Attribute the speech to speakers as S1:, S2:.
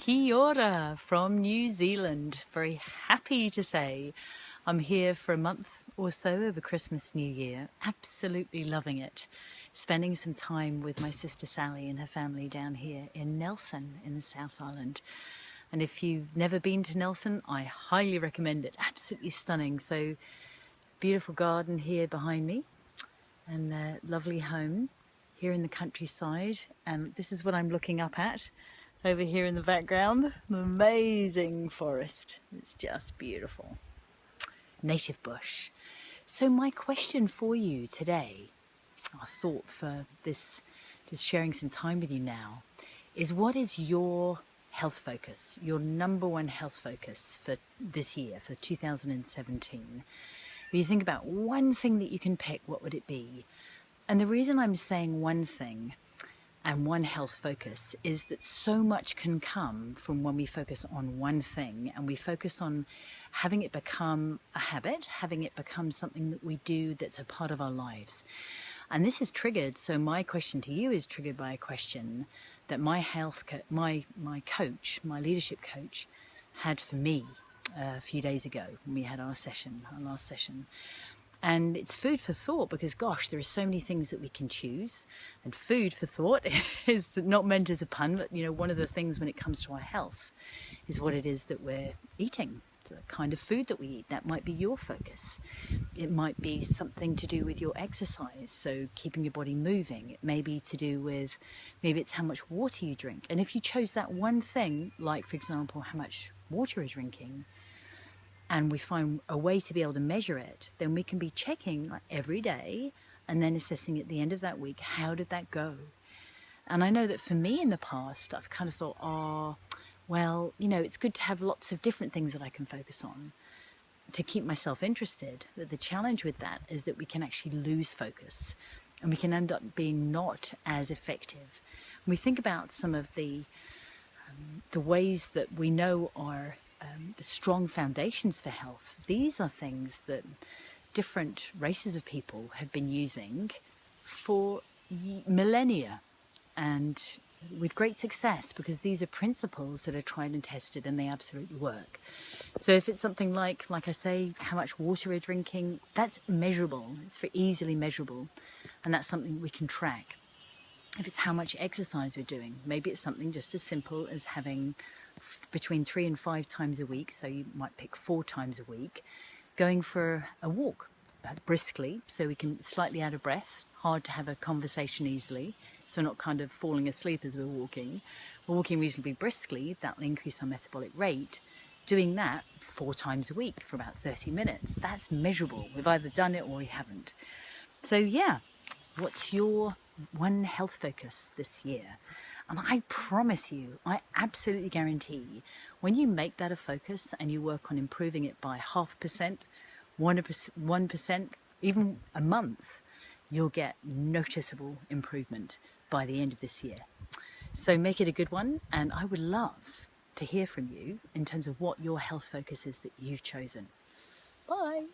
S1: Kia ora from New Zealand. Very happy to say I'm here for a month or so over Christmas, New Year. Absolutely loving it. Spending some time with my sister Sally and her family down here in Nelson in the South Island. And if you've never been to Nelson, I highly recommend it. Absolutely stunning. So beautiful garden here behind me and a lovely home here in the countryside. And this is what I'm looking up at. Over here in the background, an amazing forest. It's just beautiful. Native bush. So my question for you today, our thought for this, just sharing some time with you now, is what is your health focus, your number one health focus for this year, for 2017? If you think about one thing that you can pick, what would it be? And the reason I'm saying one thing and one health focus is that so much can come from when we focus on one thing and we focus on having it become a habit, having it become something that we do that's a part of our lives. And this is triggered, so my question to you is triggered by a question that my coach, my leadership coach, had for me a few days ago when we had our last session. And it's food for thought because, gosh, there are so many things that we can choose. And food for thought is not meant as a pun, but, one of the things when it comes to our health is what it is that we're eating, the kind of food that we eat. That might be your focus. It might be something to do with your exercise, so keeping your body moving. It may be to do with, maybe it's how much water you drink. And if you chose that one thing, like, for example, how much water you're drinking, and we find a way to be able to measure it, then we can be checking every day and then assessing at the end of that week, how did that go? And I know that for me in the past, I've kind of thought, well, it's good to have lots of different things that I can focus on to keep myself interested. But the challenge with that is that we can actually lose focus and we can end up being not as effective. When we think about some of the ways that we know are the strong foundations for health, these are things that different races of people have been using for millennia and with great success, because these are principles that are tried and tested and they absolutely work. So if it's something like I say, how much water we're drinking, that's measurable. It's very easily measurable, and that's something we can track. If it's how much exercise we're doing, maybe it's something just as simple as having between 3 and 5 times a week, so you might pick 4 times a week, going for a walk briskly, so we can slightly out of breath, hard to have a conversation easily, so we're not kind of falling asleep as we're walking. We're walking reasonably briskly, that'll increase our metabolic rate. Doing that 4 times a week for about 30 minutes, that's measurable. We've either done it or we haven't. So yeah, what's your one health focus this year? And I promise you, I absolutely guarantee, when you make that a focus and you work on improving it by 0.5%, 1%, even a month, you'll get noticeable improvement by the end of this year. So make it a good one, and I would love to hear from you in terms of what your health focus is that you've chosen. Bye.